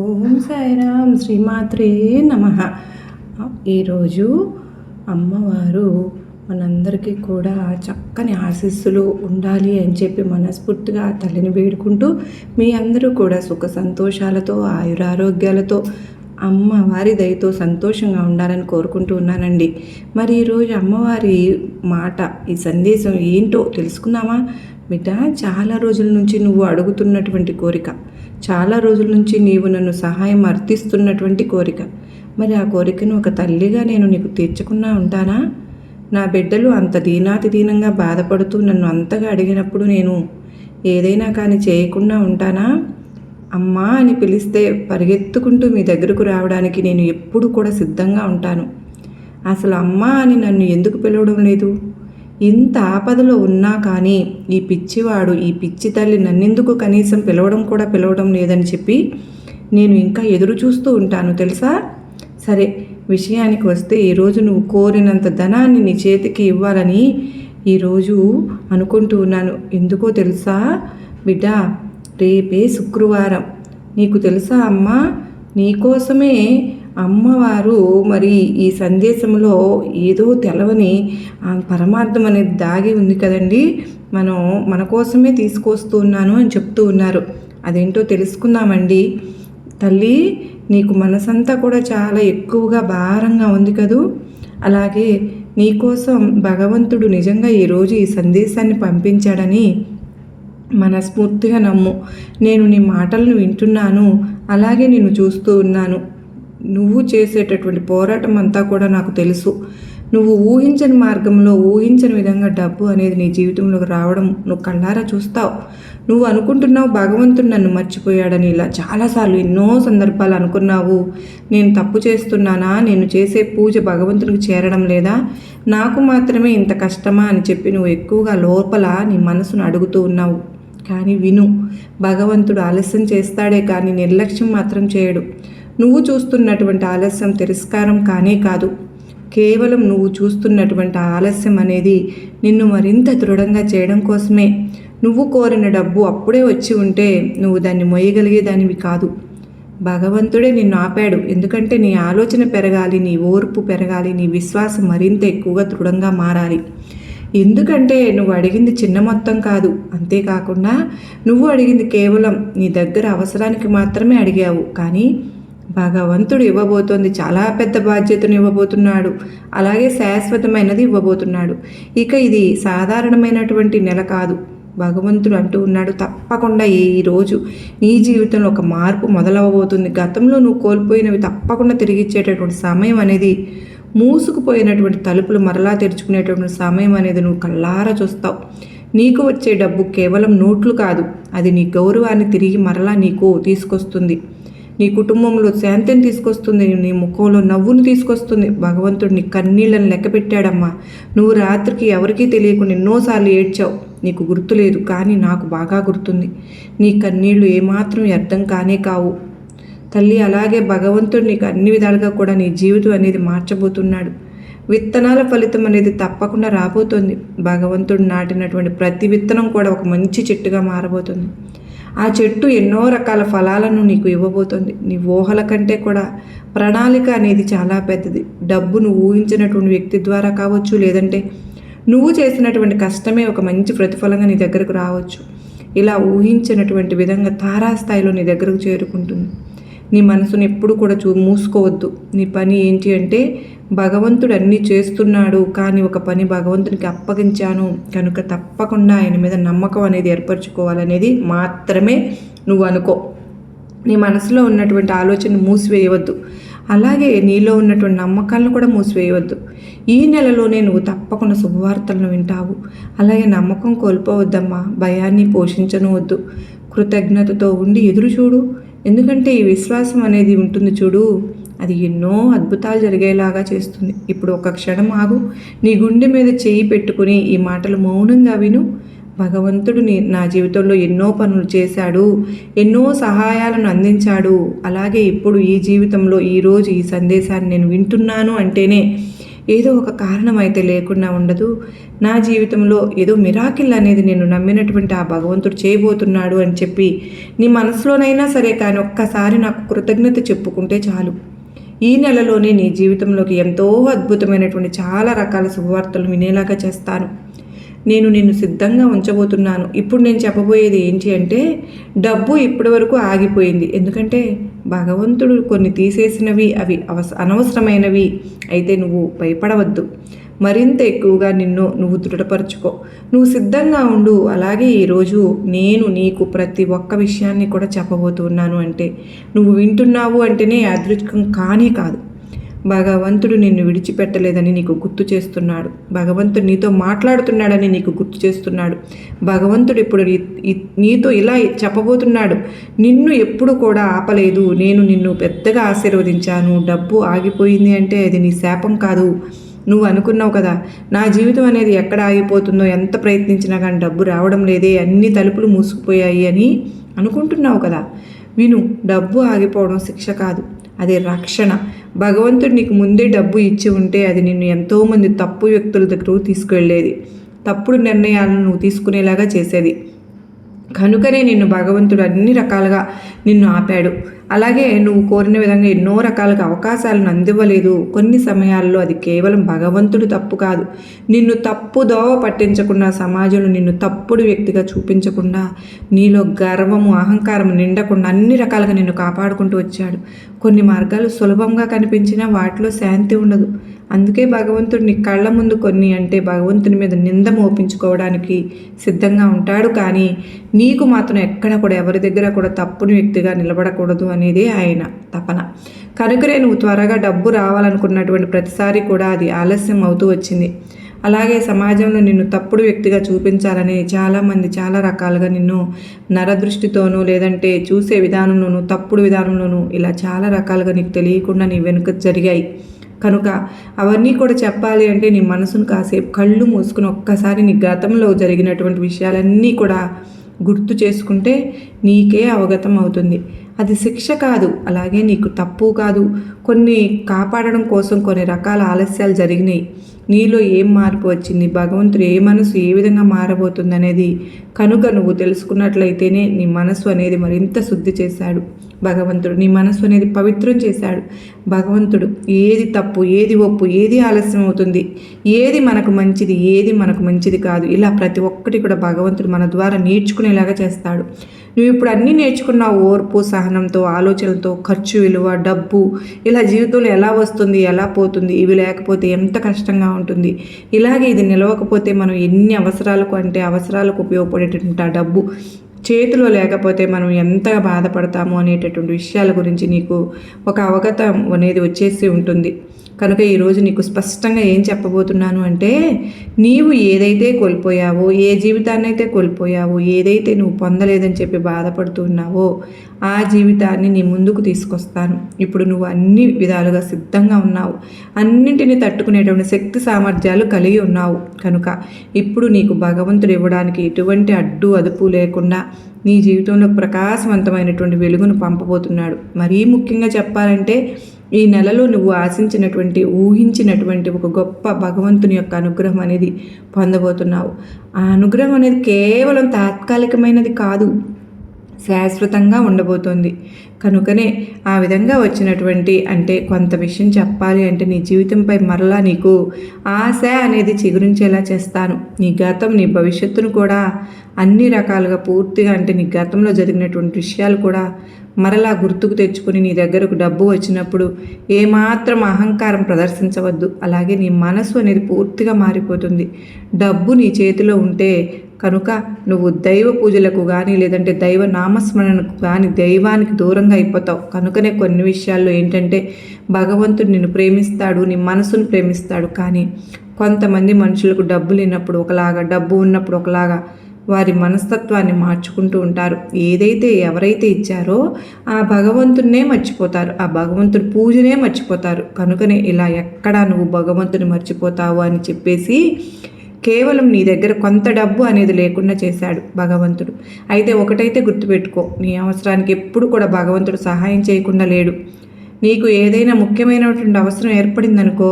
ఓం సాయిరామ్ శ్రీమాత్రే నమః. ఈరోజు అమ్మవారు మనందరికీ కూడా చక్కని ఆశీస్సులు ఉండాలి అని చెప్పి మనస్ఫూర్తిగా తల్లిని వేడుకుంటూ మీ అందరూ కూడా సుఖ సంతోషాలతో ఆయురారోగ్యాలతో అమ్మవారి దయతో సంతోషంగా ఉండాలని కోరుకుంటూ ఉన్నానండి. మరి ఈరోజు అమ్మవారి మాట, ఈ సందేశం ఏంటో తెలుసుకుందామా? బిడ్డ, చాలా రోజుల నుంచి నువ్వు అడుగుతున్నటువంటి కోరిక, చాలా రోజుల నుంచి నీవు నన్ను సహాయం అర్థిస్తున్నటువంటి కోరిక. మరి ఆ కోరికను ఒక తల్లిగా నేను నీకు తీర్చకుండా ఉంటానా? నా బిడ్డలు అంత దీనంగా బాధపడుతూ నన్ను అంతగా అడిగినప్పుడు నేను ఏదైనా కానీ చేయకుండా ఉంటానా? అమ్మా అని పిలిస్తే పరిగెత్తుకుంటూ మీ దగ్గరకు రావడానికి నేను ఎప్పుడు కూడా సిద్ధంగా ఉంటాను. అసలు అమ్మా అని నన్ను ఎందుకు పిలవడం లేదు? ఇంత ఆపదలో ఉన్నా కానీ ఈ పిచ్చివాడు, ఈ పిచ్చి తల్లి నన్నెందుకు కనీసం పిలవడం లేదని చెప్పి నేను ఇంకా ఎదురు చూస్తూ ఉంటాను తెలుసా? సరే, విషయానికి వస్తే ఈరోజు నువ్వు కోరినంత ధనాన్ని నీ చేతికి ఇవ్వాలని ఈరోజు అనుకుంటూ ఉన్నాను. ఎందుకో తెలుసా బిడ్డ? రేపే శుక్రవారం. నీకు తెలుసా అమ్మా, నీకోసమే అమ్మవారు మరి ఈ సందేశంలో ఏదో తెలవని పరమార్థం అనేది దాగి ఉంది కదండి. మన కోసమే తీసుకొస్తూ ఉన్నాను అని చెప్తూ ఉన్నారు. అదేంటో తెలుసుకుందామండి. తల్లి, నీకు మనసంతా కూడా చాలా ఎక్కువగా భారంగా ఉంది కదూ. అలాగే నీకోసం భగవంతుడు నిజంగా ఈరోజు ఈ సందేశాన్ని పంపించాడని మనస్ఫూర్తిగా నమ్ము. నేను నీ మాటలను వింటున్నాను, అలాగే నేను చూస్తూ ఉన్నాను. నువ్వు చేసేటటువంటి పోరాటం అంతా కూడా నాకు తెలుసు. నువ్వు ఊహించని మార్గంలో, ఊహించని విధంగా డబ్బు అనేది నీ జీవితంలోకి రావడం నువ్వు కళ్ళారా చూస్తావు. నువ్వు అనుకుంటున్నావు భగవంతుడు నన్ను మర్చిపోయాడని. ఇలా చాలాసార్లు ఎన్నో సందర్భాలు అనుకున్నావు. నేను తప్పు చేస్తున్నానా? నేను చేసే పూజ భగవంతునికి చేరడం లేదా? నాకు మాత్రమే ఇంత కష్టమా అని చెప్పి నువ్వు ఎక్కువగా లోపల నీ మనసును అడుగుతూ ఉన్నావు. కానీ విను, భగవంతుడు ఆలస్యం చేస్తాడే కానీ నిర్లక్ష్యం మాత్రం చేయడు. నువ్వు చూస్తున్నటువంటి ఆలస్యం తిరస్కారం కానే కాదు. కేవలం నువ్వు చూస్తున్నటువంటి ఆలస్యం అనేది నిన్ను మరింత దృఢంగా చేయడం కోసమే. నువ్వు కోరిన డబ్బు అప్పుడే వచ్చి ఉంటే నువ్వు దాన్ని మొయ్యగలిగేదానివి కాదు. భగవంతుడే నిన్ను ఆపాడు. ఎందుకంటే నీ ఆలోచన పెరగాలి, నీ ఓర్పు పెరగాలి, నీ విశ్వాసం మరింత ఎక్కువగా దృఢంగా మారాలి. ఎందుకంటే నువ్వు అడిగింది చిన్న మొత్తం కాదు. అంతేకాకుండా నువ్వు అడిగింది కేవలం నీ దగ్గర అవసరానికి మాత్రమే అడిగావు. కానీ భగవంతుడు ఇవ్వబోతోంది చాలా పెద్ద బాధ్యతను ఇవ్వబోతున్నాడు. అలాగే శాశ్వతమైనది ఇవ్వబోతున్నాడు. ఇక ఇది సాధారణమైనటువంటి నెల కాదు. భగవంతుడు అంటూ ఉన్నాడు, తప్పకుండా ఈరోజు నీ జీవితంలో ఒక మార్పు మొదలవ్వబోతుంది. గతంలో నువ్వు కోల్పోయినవి తప్పకుండా తిరిగిచ్చేటటువంటి సమయం అనేది, మూసుకుపోయినటువంటి తలుపులు మరలా తెరుచుకునేటటువంటి సమయం అనేది నువ్వు కళ్ళారా చూస్తావు. నీకు వచ్చే డబ్బు కేవలం నోట్లు కాదు, అది నీ గౌరవాన్ని తిరిగి మరలా నీకు తీసుకొస్తుంది. నీ కుటుంబంలో శాంతిని తీసుకొస్తుంది, నీ ముఖంలో నవ్వును తీసుకొస్తుంది. భగవంతుడు నీ కన్నీళ్లను లెక్క పెట్టాడమ్మా. నువ్వు రాత్రికి ఎవరికీ తెలియకుండా ఎన్నోసార్లు ఏడ్చావు. నీకు గుర్తులేదు, కానీ నాకు బాగా గుర్తుంది. నీ కన్నీళ్లు ఏమాత్రం వ్యర్థం కానే కావు తల్లి. అలాగే భగవంతుడు నీకు అన్ని విధాలుగా కూడా నీ జీవితం అనేది మార్చబోతున్నాడు. విత్తనాల ఫలితం అనేది తప్పకుండా రాబోతుంది. భగవంతుడు నాటినటువంటి ప్రతి విత్తనం కూడా ఒక మంచి చెట్టుగా మారబోతుంది. ఆ చెట్టు ఎన్నో రకాల ఫలాలను నీకు ఇవ్వబోతుంది. నీ ఊహల కంటే కూడా ప్రణాళిక అనేది చాలా పెద్దది. డబ్బును ఊహించినటువంటి వ్యక్తి ద్వారా కావచ్చు, లేదంటే నువ్వు చేసినటువంటి కష్టమే ఒక మంచి ప్రతిఫలంగా నీ దగ్గరకు రావచ్చు. ఇలా ఊహించినటువంటి విధంగా తారాస్థాయిలో నీ దగ్గరకు చేరుకుంటుంది. నీ మనసును ఎప్పుడు కూడా మూసుకోవద్దు. నీ పని ఏంటి అంటే, భగవంతుడు అన్నీ చేస్తున్నాడు, కానీ ఒక పని భగవంతునికి అప్పగించాను కనుక తప్పకుండా ఆయన మీద నమ్మకం అనేది ఏర్పరచుకోవాలనేది మాత్రమే నువ్వు అనుకో. నీ మనసులో ఉన్నటువంటి ఆలోచన మూసివేయవద్దు. అలాగే నీలో ఉన్నటువంటి నమ్మకాలను కూడా మూసివేయవద్దు. ఈ నెలలోనే నువ్వు తప్పకుండా శుభవార్తలను వింటావు. అలాగే నమ్మకం కోల్పోవద్దమ్మా. భయాన్ని పోషించనవద్దు. కృతజ్ఞతతో ఉండి ఎదురు చూడు. ఎందుకంటే ఈ విశ్వాసం అనేది ఉంటుంది చూడు, అది ఎన్నో అద్భుతాలు జరిగేలాగా చేస్తుంది. ఇప్పుడు ఒక క్షణం ఆగు. నీ గుండె మీద చేయి పెట్టుకుని ఈ మాటలు మౌనంగా విను. భగవంతుడు నా జీవితంలో ఎన్నో పనులు చేశాడు, ఎన్నో సహాయాలను అందించాడు. అలాగే ఇప్పుడు ఈ జీవితంలో ఈరోజు ఈ సందేశాన్ని నేను వింటున్నాను అంటేనే ఏదో ఒక కారణం అయితే లేకుండా ఉండదు. నా జీవితంలో ఏదో మిరాకిల్ అనేది నేను నమ్మినటువంటి ఆ భగవంతుడు చేయబోతున్నాడు అని చెప్పి నీ మనసులోనైనా సరే కానీ ఒక్కసారి నాకు కృతజ్ఞత చెప్పుకుంటే చాలు. ఈ నెలలోనే నీ జీవితంలోకి ఎంతో అద్భుతమైనటువంటి చాలా రకాల శుభవార్తలు వినేలాగా చేస్తాను. నేను నిన్ను సిద్ధంగా ఉంచబోతున్నాను. ఇప్పుడు నేను చెప్పబోయేది ఏంటి అంటే, డబ్బు ఇప్పటి వరకు ఆగిపోయింది. ఎందుకంటే భగవంతుడు కొన్ని తీసేసినవి అవి అనవసరమైనవి. అయితే నువ్వు భయపడవద్దు. మరింత ఎక్కువగా నువ్వు దృఢపరచుకో. నువ్వు సిద్ధంగా ఉండు. అలాగే ఈరోజు నేను నీకు ప్రతి ఒక్క విషయాన్ని కూడా చెప్పబోతున్నాను. అంటే నువ్వు వింటున్నావు అంటేనే అదృష్టం కానే కాదు. భగవంతుడు నిన్ను విడిచిపెట్టలేదని నీకు గుర్తు చేస్తున్నాడు. భగవంతుడు నీతో మాట్లాడుతున్నాడని నీకు గుర్తు చేస్తున్నాడు. భగవంతుడు ఇప్పుడు నీతో ఇలా చెప్పబోతున్నాడు, నిన్ను ఎప్పుడు కూడా ఆపలేదు. నేను నిన్ను పెద్దగా ఆశీర్వదించాను. డబ్బు ఆగిపోయింది అంటే అది నీ శాపం కాదు. నువ్వు అనుకున్నావు కదా, నా జీవితం అనేది ఎక్కడ ఆగిపోతుందో, ఎంత ప్రయత్నించినా కానీ డబ్బు రావడం లేదే, అన్ని తలుపులు మూసుకుపోయాయి అని అనుకుంటున్నావు కదా. విను, డబ్బు ఆగిపోవడం శిక్ష కాదు, అది రక్షణ. భగవంతుడు నీకు ముందే డబ్బు ఇచ్చి ఉంటే అది నిన్ను ఎంతోమంది తప్పు వ్యక్తుల దగ్గరకు తీసుకువెళ్ళేది, తప్పుడు నిర్ణయాలను నువ్వు తీసుకునేలాగా చేసేది. కనుకనే నిన్ను భగవంతుడు అన్ని రకాలుగా నిన్ను ఆపాడు. అలాగే నువ్వు కోరిన విధంగా ఎన్నో రకాలుగా అవకాశాలను అందివ్వలేదు. కొన్ని సమయాల్లో అది కేవలం భగవంతుడు తప్పు కాదు. నిన్ను తప్పు దోవ పట్టించకుండా, సమాజంలో నిన్ను తప్పుడు వ్యక్తిగా చూపించకుండా, నీలో గర్వము అహంకారం నిండకుండా అన్ని రకాలుగా నిన్ను కాపాడుకుంటూ వచ్చాడు. కొన్ని మార్గాలు సులభంగా కనిపించినా వాటిలో శాంతి ఉండదు. అందుకే భగవంతుడు నీ కళ్ళ ముందు కొన్ని అంటే భగవంతుని మీద నింద మోపించుకోవడానికి సిద్ధంగా ఉంటాడు. కానీ నీకు మాత్రం ఎక్కడ కూడా ఎవరి దగ్గర కూడా తప్పుని వ్యక్తిగా నిలబడకూడదు అనేది ఆయన తపన. కనుకనే నువ్వు త్వరగా డబ్బు రావాలనుకున్నటువంటి ప్రతిసారి కూడా అది ఆలస్యం అవుతూ వచ్చింది. అలాగే సమాజంలో నిన్ను తప్పుడు వ్యక్తిగా చూపించాలని చాలామంది చాలా రకాలుగా నిన్ను నరదృష్టితోనూ లేదంటే చూసే విధానంలోనూ తప్పుడు విధానంలోనూ ఇలా చాలా రకాలుగా నీకు తెలియకుండా నీ వెనుక జరిగాయి. కనుక అవన్నీ కూడా చెప్పాలి అంటే నీ మనసును కాసేపు కళ్ళు మూసుకుని ఒక్కసారి నీ గతంలో జరిగినటువంటి విషయాలన్నీ కూడా గుర్తు చేసుకుంటే నీకే అవగతం అవుతుంది. అది శిక్ష కాదు, అలాగే నీకు తప్పు కాదు. కొన్ని కాపాడడం కోసం కొన్ని రకాల ఆలస్యాలు జరిగినాయి. నీలో ఏం మార్పు వచ్చింది, భగవంతుడు ఏ మనసు ఏ విధంగా మారబోతుంది అనేది కనుక నువ్వు తెలుసుకున్నట్లయితేనే నీ మనసు అనేది మరింత శుద్ధి చేశాడు భగవంతుడు. నీ మనసు అనేది పవిత్రం చేశాడు భగవంతుడు. ఏది తప్పు, ఏది ఒప్పు, ఏది ఆలస్యం అవుతుంది, ఏది మనకు మంచిది, ఏది మనకు మంచిది కాదు, ఇలా ప్రతి ఒక్కటి కూడా భగవంతుడు మన ద్వారా నేర్చుకునేలాగా చేస్తాడు. నువ్వు ఇప్పుడు అన్నీ నేర్చుకున్నావు. ఓర్పు, సహనంతో, ఆలోచనలతో, ఖర్చు విలువ, డబ్బు, ఇలా జీవితంలో ఎలా వస్తుంది, ఎలా పోతుంది, ఇవి లేకపోతే ఎంత కష్టంగా ఉంటుంది, ఇలాగే ఇది నిలవకపోతే మనం ఎన్ని అవసరాలకు అంటే అవసరాలకు ఉపయోగపడేటటువంటి ఆ డబ్బు చేతిలో లేకపోతే మనం ఎంతగా బాధపడతాము అనేటటువంటి విషయాల గురించి నీకు ఒక అవగతం అనేది వచ్చేసి ఉంటుంది. కనుక ఈరోజు నీకు స్పష్టంగా ఏం చెప్పబోతున్నాను అంటే, నీవు ఏదైతే కోల్పోయావో, ఏ జీవితాన్ని అయితే కోల్పోయావో, ఏదైతే నువ్వు పొందలేదని చెప్పి బాధపడుతున్నావో ఆ జీవితాన్ని నీ ముందుకు తీసుకొస్తాను. ఇప్పుడు నువ్వు అన్ని విధాలుగా సిద్ధంగా ఉన్నావు, అన్నింటినీ తట్టుకునేటువంటి శక్తి సామర్థ్యాలు కలిగి ఉన్నావు. కనుక ఇప్పుడు నీకు భగవంతుడు ఇవ్వడానికి ఎటువంటి అడ్డు అదుపు లేకుండా నీ జీవితంలో ప్రకాశవంతమైనటువంటి వెలుగును పంపబోతున్నాడు. మరీ ముఖ్యంగా చెప్పాలంటే ఈ నెలలో నువ్వు ఆశించినటువంటి, ఊహించినటువంటి ఒక గొప్ప భగవంతుని యొక్క అనుగ్రహం అనేది పొందబోతున్నావు. ఆ అనుగ్రహం అనేది కేవలం తాత్కాలికమైనది కాదు, శాశ్వతంగా ఉండబోతోంది. కనుకనే ఆ విధంగా వచ్చినటువంటి అంటే కొంత విషయం చెప్పాలి అంటే నీ జీవితంపై మరలా నీకు ఆశ అనేది చిగురించేలా చేస్తాను. నీ గతం, నీ భవిష్యత్తును కూడా అన్ని రకాలుగా పూర్తిగా అంటే నీ గతంలో జరిగినటువంటి విషయాలు కూడా మరలా గుర్తుకు తెచ్చుకొని నీ దగ్గరకు డబ్బు వచ్చినప్పుడు ఏమాత్రం అహంకారం ప్రదర్శించవద్దు. అలాగే నీ మనసు అనేది పూర్తిగా మారిపోతుంది. డబ్బు నీ చేతిలో ఉంటే కనుక నువ్వు దైవ పూజలకు కానీ లేదంటే దైవ నామస్మరణకు కానీ దైవానికి దూరంగా అయిపోతావు. కనుకనే కొన్ని విషయాల్లో ఏంటంటే భగవంతుడు నిన్ను ప్రేమిస్తాడు, నీ మనసును ప్రేమిస్తాడు. కానీ కొంతమంది మనుషులకు డబ్బు లేనప్పుడు ఒకలాగా, డబ్బు ఉన్నప్పుడు ఒకలాగా వారి మనస్తత్వాన్ని మార్చుకుంటూ ఉంటారు. ఏదైతే ఎవరైతే ఇచ్చారో ఆ భగవంతుడినే మర్చిపోతారు, ఆ భగవంతుడి పూజనే మర్చిపోతారు. కనుకనే ఇలా ఎక్కడా నువ్వు భగవంతుని మర్చిపోతావు అని చెప్పేసి కేవలం నీ దగ్గర కొంత డబ్బు అనేది లేకుండా చేశాడు భగవంతుడు. అయితే ఒకటైతే గుర్తుపెట్టుకో, నీ అవసరానికి ఎప్పుడు కూడా భగవంతుడు సహాయం చేయకుండా లేడు. నీకు ఏదైనా ముఖ్యమైనటువంటి అవసరం ఏర్పడిందనుకో,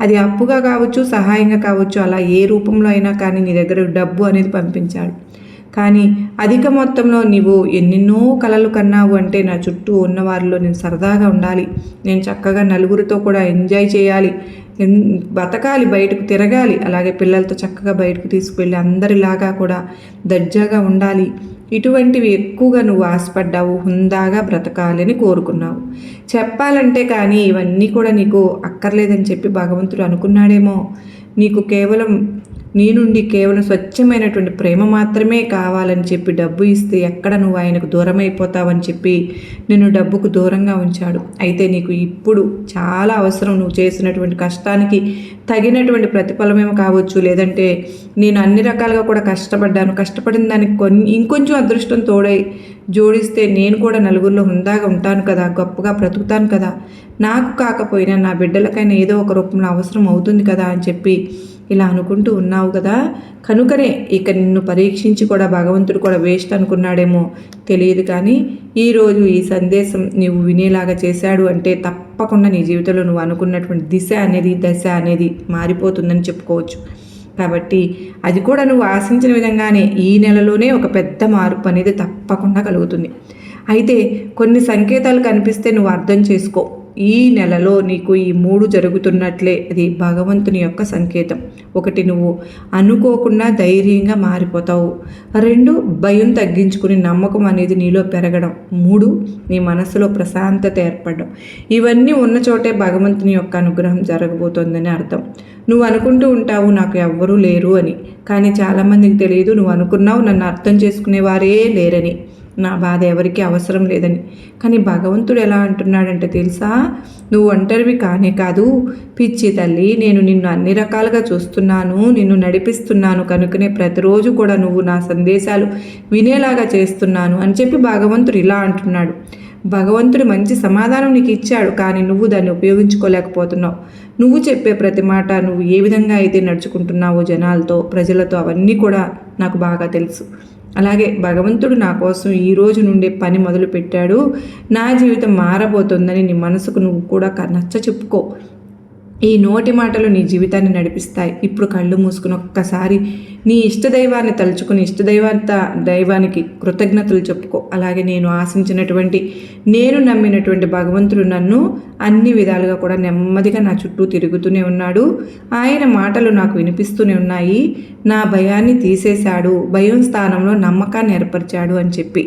అది అప్పుగా కావచ్చు, సహాయంగా కావచ్చు, అలా ఏ రూపంలో అయినా కానీ నీ దగ్గర డబ్బు అనేది పంపించాడు. కానీ అధిక మొత్తంలో నీవు ఎన్నెన్నో కలలు కన్నావు అంటే, నా చుట్టూ ఉన్నవారిలో నేను సరదాగా ఉండాలి, నేను చక్కగా నలుగురితో కూడా ఎంజాయ్ చేయాలి, బతకాలి, బయటకు తిరగాలి, అలాగే పిల్లలతో చక్కగా బయటకు తీసుకువెళ్ళి అందరిలాగా కూడా దర్జాగా ఉండాలి, ఇటువంటివి ఎక్కువగా నువ్వు ఆశపడ్డావు, హుందాగా బ్రతకాలి అని కోరుకున్నావు. చెప్పాలంటే కానీ ఇవన్నీ కూడా నీకు అక్కర్లేదని చెప్పి భగవంతుడు అనుకున్నాడేమో. నీకు కేవలం నీ నుండి కేవలం స్వచ్ఛమైనటువంటి ప్రేమ మాత్రమే కావాలని చెప్పి డబ్బు ఇస్తే ఎక్కడ నువ్వు ఆయనకు దూరం అయిపోతావని చెప్పి నిన్ను డబ్బుకు దూరంగా ఉంచాడు. అయితే నీకు ఇప్పుడు చాలా అవసరం, నువ్వు చేసినటువంటి కష్టానికి తగినటువంటి ప్రతిఫలమేమో కావచ్చు, లేదంటే నేను అన్ని రకాలుగా కూడా కష్టపడ్డాను, కష్టపడిన దానికి ఇంకొంచెం అదృష్టం తోడై జోడిస్తే నేను కూడా నలుగురిలో హుందాగా ఉంటాను కదా, గొప్పగా బ్రతుకుతాను కదా, నాకు కాకపోయినా నా బిడ్డలకైనా ఏదో ఒక రూపంలో అవసరం అవుతుంది కదా అని చెప్పి ఇలా అనుకుంటూ ఉన్నావు కదా. కనుకనే ఇక నిన్ను పరీక్షించి కూడా భగవంతుడు కూడా వేస్ట్ అనుకున్నాడేమో తెలియదు. కానీ ఈరోజు ఈ సందేశం నీవు వినేలాగా చేశాడు అంటే తప్పకుండా నీ జీవితంలో నువ్వు అనుకున్నటువంటి దశ అనేది మారిపోతుందని చెప్పుకోవచ్చు. కాబట్టి అది కూడా నువ్వు ఆశించిన విధంగానే ఈ నెలలోనే ఒక పెద్ద మార్పు అనేది తప్పకుండా కలుగుతుంది. అయితే కొన్ని సంకేతాలు కనిపిస్తే నువ్వు అర్థం చేసుకో. ఈ నెలలో నీకు ఈ 3 జరుగుతున్నట్లే అది భగవంతుని యొక్క సంకేతం. 1, నువ్వు అనుకోకుండా ధైర్యంగా మారిపోతావు. 2, భయం తగ్గించుకుని నమ్మకం అనేది నీలో పెరగడం. 3, నీ మనసులో ప్రశాంతత ఏర్పడడం. ఇవన్నీ ఉన్న చోటే భగవంతుని యొక్క అనుగ్రహం జరగబోతోందని అర్థం. నువ్వు అనుకుంటూ ఉంటావు నాకు ఎవ్వరూ లేరు అని, కానీ చాలామందికి తెలియదు నువ్వు అనుకున్నావు నన్ను అర్థం చేసుకునేవారే లేరని, నా బాధ ఎవరికి అవసరం లేదని. కానీ భగవంతుడు ఎలా అంటున్నాడంటే తెలుసా, నువ్వు ఒంటరివి కానే కాదు పిచ్చి తల్లి, నేను నిన్ను అన్ని రకాలుగా చూస్తున్నాను, నిన్ను నడిపిస్తున్నాను, కనుకనే ప్రతిరోజు కూడా నువ్వు నా సందేశాలు వినేలాగా చేస్తున్నాను అని చెప్పి భగవంతుడు ఇలా అంటున్నాడు. భగవంతుడు మంచి సమాధానం నీకు ఇచ్చాడు, కానీ నువ్వు దాన్ని ఉపయోగించుకోలేకపోతున్నావు. నువ్వు చెప్పే ప్రతి మాట, నువ్వు ఏ విధంగా అయితే నడుచుకుంటున్నావో జనాలతో, ప్రజలతో, అవన్నీ కూడా నాకు బాగా తెలుసు. అలాగే భగవంతుడు నా కోసం ఈ రోజు నుండే పని మొదలుపెట్టాడు, నా జీవితం మారబోతుందని నీ మనసుకు నువ్వు కూడా నచ్చ చెప్పుకో. ఈ నోటి మాటలు నీ జీవితాన్ని నడిపిస్తాయి. ఇప్పుడు కళ్ళు మూసుకుని ఒక్కసారి నీ ఇష్టదైవాన్ని తలుచుకుని దైవానికి కృతజ్ఞతలు చెప్పుకో. అలాగే నేను ఆశించినటువంటి, నేను నమ్మినటువంటి భగవంతుడు నన్ను అన్ని విధాలుగా కూడా నెమ్మదిగా నా చుట్టూ తిరుగుతూనే ఉన్నాడు. ఆయన మాటలు నాకు వినిపిస్తూనే ఉన్నాయి. నా భయాన్ని తీసేశాడు, భయం స్థానంలో నమ్మకాన్ని ఏర్పరిచాడు అని చెప్పి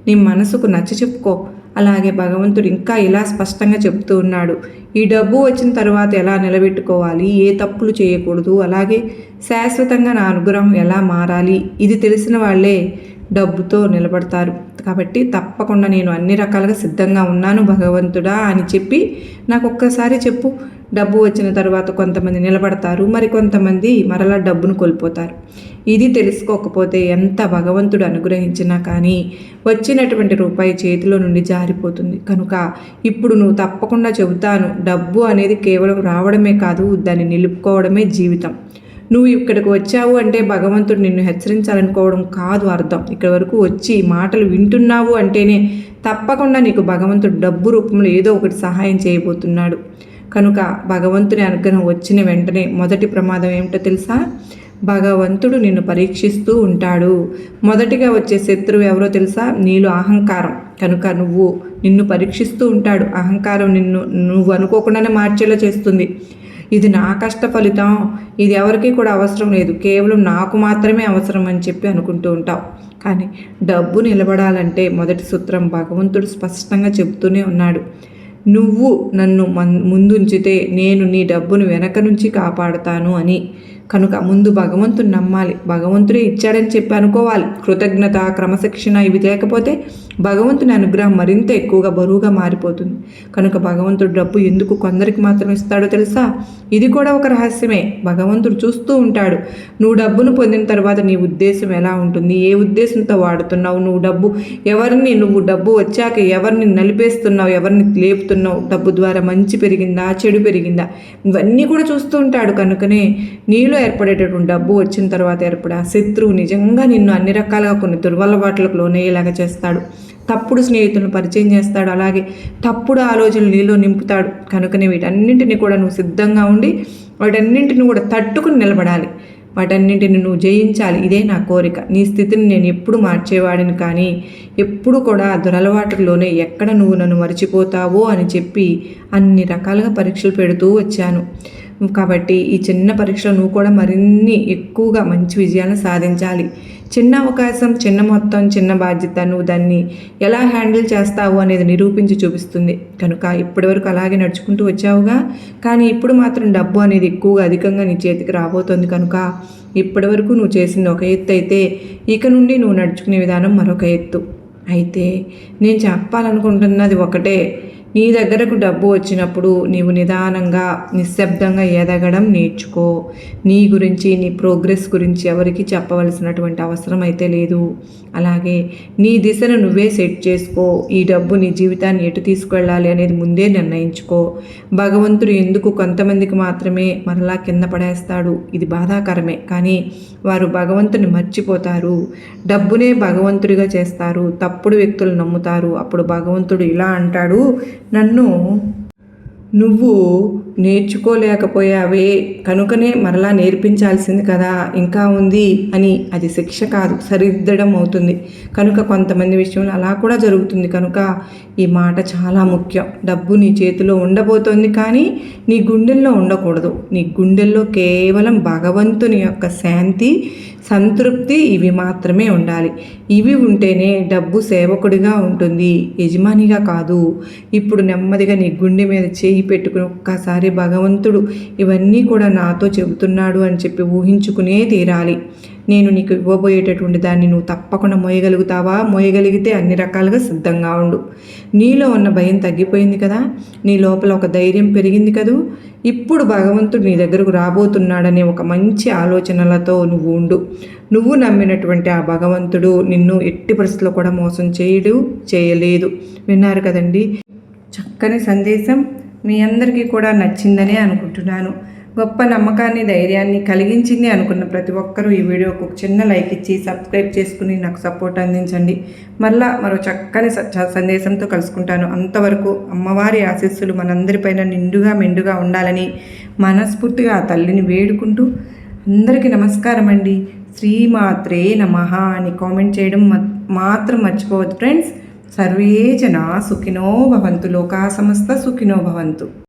నీ మనసుకు నచ్చ చెప్పుకో. అలాగే భగవంతుడు ఇంకా ఇలా స్పష్టంగా చెప్తూ ఉన్నాడు, ఈ డబ్బు వచ్చిన తర్వాత ఎలా నిలబెట్టుకోవాలి, ఏ తప్పులు చేయకూడదు, అలాగే శాశ్వతంగా నా అనుగ్రహం ఎలా మారాలి, ఇది తెలిసిన వాళ్ళే డబ్బుతో నిలబడతారు. కాబట్టి తప్పకుండా నేను అన్ని రకాలుగా సిద్ధంగా ఉన్నాను భగవంతుడా అని చెప్పి నాకు ఒక్కసారి చెప్పు. డబ్బు వచ్చిన తర్వాత కొంతమంది నిలబడతారు, మరి కొంతమంది మరలా డబ్బును కోల్పోతారు. ఇది తెలుసుకోకపోతే ఎంత భగవంతుడు అనుగ్రహించినా కానీ వచ్చినటువంటి రూపాయి చేతిలో నుండి జారిపోతుంది. కనుక ఇప్పుడు నువ్వు తప్పకుండా చెబుతాను, డబ్బు అనేది కేవలం రావడమే కాదు, దాన్ని నిలుపుకోవడమే జీవితం. నువ్వు ఇక్కడికి వచ్చావు అంటే భగవంతుడు నిన్ను హెచ్చరించాలనుకోవడం కాదు అర్థం. ఇక్కడి వరకు వచ్చి మాటలు వింటున్నావు అంటేనే తప్పకుండా నీకు భగవంతుడు డబ్బు రూపంలో ఏదో ఒకటి సహాయం చేయబోతున్నాడు. కనుక భగవంతుని అనుగ్రహం వచ్చిన వెంటనే మొదటి ప్రమాదం ఏమిటో తెలుసా, భగవంతుడు నిన్ను పరీక్షిస్తూ ఉంటాడు. మొదటిగా వచ్చే శత్రువు ఎవరో తెలుసా, నీలో అహంకారం. కనుక నిన్ను పరీక్షిస్తూ ఉంటాడు. అహంకారం నువ్వు అనుకోకుండానే మార్చేలా చేస్తుంది. ఇది నా కష్ట ఫలితం, ఇది ఎవరికి కూడా అవసరం లేదు, కేవలం నాకు మాత్రమే అవసరం అని చెప్పి అనుకుంటూ ఉంటావు. కానీ డబ్బు నిలబడాలంటే మొదటి సూత్రం భగవంతుడు స్పష్టంగా చెబుతూనే ఉన్నాడు, నువ్వు నన్ను ముందుంచితే నేను నీ డబ్బును వెనక నుంచి కాపాడుతాను అని. కనుక ముందు భగవంతుని నమ్మాలి, భగవంతుడే ఇచ్చాడని చెప్పి అనుకోవాలి. కృతజ్ఞత, క్రమశిక్షణ ఇవి లేకపోతే భగవంతుని అనుగ్రహం మరింత ఎక్కువగా బరువుగా మారిపోతుంది. కనుక భగవంతుడు డబ్బు ఎందుకు కొందరికి మాత్రం ఇస్తాడో తెలుసా, ఇది కూడా ఒక రహస్యమే. భగవంతుడు చూస్తూ ఉంటాడు, నువ్వు డబ్బును పొందిన తర్వాత నీ ఉద్దేశం ఎలా ఉంటుంది, ఏ ఉద్దేశంతో వాడుతున్నావు, నువ్వు డబ్బు వచ్చాక ఎవరిని నలిపేస్తున్నావు, ఎవరిని లేపుతున్నావు, డబ్బు ద్వారా మంచి పెరిగిందా, చెడు పెరిగిందా, ఇవన్నీ కూడా చూస్తూ ఉంటాడు. కనుకనే నీలో ఏర్పడేటటువంటి డబ్బు వచ్చిన తర్వాత ఏర్పడే ఆ శత్రువు నిజంగా నిన్ను అన్ని రకాలుగా కొన్ని దుర్వలవాట్లకు లోనయ్యేలాగా చేస్తాడు. తప్పుడు స్నేహితులను పరిచయం చేస్తాడు, అలాగే తప్పుడు ఆలోచనలు నీలో నింపుతాడు. కనుకనే వీటన్నింటినీ కూడా నువ్వు సిద్ధంగా ఉండి వాటన్నింటిని కూడా తట్టుకుని నిలబడాలి. వాటన్నింటిని నువ్వు జయించాలి. ఇదే నా కోరిక. నీ స్థితిని నేను ఎప్పుడు మార్చేవాడిని, కానీ ఎప్పుడు కూడా దురలవాటులోనే ఎక్కడ నువ్వు నన్ను మర్చిపోతావో అని చెప్పి అన్ని రకాలుగా పరీక్షలు పెడుతూ వచ్చాను. కాబట్టి ఈ చిన్న పరీక్షలో నువ్వు కూడా మరిన్ని ఎక్కువగా మంచి విజయాలను సాధించాలి. చిన్న అవకాశం, చిన్న మొత్తం, చిన్న బాధ్యత, నువ్వు దాన్ని ఎలా హ్యాండిల్ చేస్తావు అనేది నిరూపించి చూపిస్తుంది. కనుక ఇప్పటివరకు అలాగే నడుచుకుంటూ వచ్చావుగా, కానీ ఇప్పుడు మాత్రం డబ్బు అనేది ఎక్కువగా అధికంగా నీ చేతికి రాబోతోంది. కనుక ఇప్పటివరకు నువ్వు చేసింది ఒక ఎత్తు అయితే ఇక నుండి నువ్వు నడుచుకునే విధానం మరొక ఎత్తు. అయితే నేను చెప్పాలనుకుంటున్నది ఒకటే, నీ దగ్గరకు డబ్బు వచ్చినప్పుడు నీవు నిదానంగా నిశ్శబ్దంగా ఎదగడం నేర్చుకో. నీ గురించి, నీ ప్రోగ్రెస్ గురించి ఎవరికి చెప్పవలసినటువంటి అవసరం అయితే లేదు. అలాగే నీ దిశను నువ్వే సెట్ చేసుకో. ఈ డబ్బు నీ జీవితాన్ని ఎటు తీసుకువెళ్ళాలి అనేది ముందే నిర్ణయించుకో. భగవంతుడు ఎందుకు కొంతమందికి మాత్రమే మరలా కింద పడేస్తాడు, ఇది బాధాకరమే. కానీ వారు భగవంతుని మర్చిపోతారు, డబ్బునే భగవంతుడిగా చేస్తారు, తప్పుడు వ్యక్తులు నమ్ముతారు. అప్పుడు భగవంతుడు ఇలా అంటాడు, నన్ను నువ్వు నేర్చుకోలేకపోయావే కనుకనే మరలా నేర్పించాల్సింది కదా, ఇంకా ఉంది అని. అది శిక్ష కాదు, సరిదిద్దడం అవుతుంది. కనుక కొంతమంది విషయంలో అలా కూడా జరుగుతుంది. కనుక ఈ మాట చాలా ముఖ్యం. డబ్బు నీ చేతిలో ఉండబోతోంది, కానీ నీ గుండెల్లో ఉండకూడదు. నీ గుండెల్లో కేవలం భగవంతుని యొక్క శాంతి, సంతృప్తి ఇవి మాత్రమే ఉండాలి. ఇవి ఉంటేనే డబ్బు సేవకుడిగా ఉంటుంది, యజమానిగా కాదు. ఇప్పుడు నెమ్మదిగా నీ గుండె మీద చేయి పెట్టుకుని ఒక్కసారి భగవంతుడు ఇవన్నీ కూడా నాతో చెబుతున్నాడు అని చెప్పి ఊహించుకునే తీరాలి. నేను నీకు ఇవ్వబోయేటటువంటి దాన్ని నువ్వు తప్పకుండా మోయగలుగుతావా? మోయగలిగితే అన్ని రకాలుగా సిద్ధంగా ఉండు. నీలో ఉన్న భయం తగ్గిపోయింది కదా, నీ లోపల ఒక ధైర్యం పెరిగింది కదూ. ఇప్పుడు భగవంతుడు నీ దగ్గరకు రాబోతున్నాడనే ఒక మంచి ఆలోచనలతో నువ్వు ఉండు. నువ్వు నమ్మినటువంటి ఆ భగవంతుడు నిన్ను ఎట్టి పరిస్థితుల్లో కూడా మోసం చేయలేదు. విన్నారు కదండి, చక్కని సందేశం. మీ అందరికీ కూడా నచ్చిందనే అనుకుంటున్నాను. గొప్ప నమ్మకాన్ని, ధైర్యాన్ని కలిగించింది అనుకున్న ప్రతి ఒక్కరూ ఈ వీడియోకు ఒక చిన్న లైక్ ఇచ్చి సబ్స్క్రైబ్ చేసుకుని నాకు సపోర్ట్ అందించండి. మరలా మరో చక్కని సందేశంతో కలుసుకుంటాను. అంతవరకు అమ్మవారి ఆశీస్సులు మనందరిపైన నిండుగా మెండుగా ఉండాలని మనస్ఫూర్తిగా ఆ తల్లిని వేడుకుంటూ అందరికీ నమస్కారం అండి. శ్రీమాత్రే నమః అని కామెంట్ చేయడం మాత్రం మర్చిపోవద్దు ఫ్రెండ్స్. సర్వే జనా సుఖినో భవంతు, లోకా సమస్త సుఖినో భవంతు.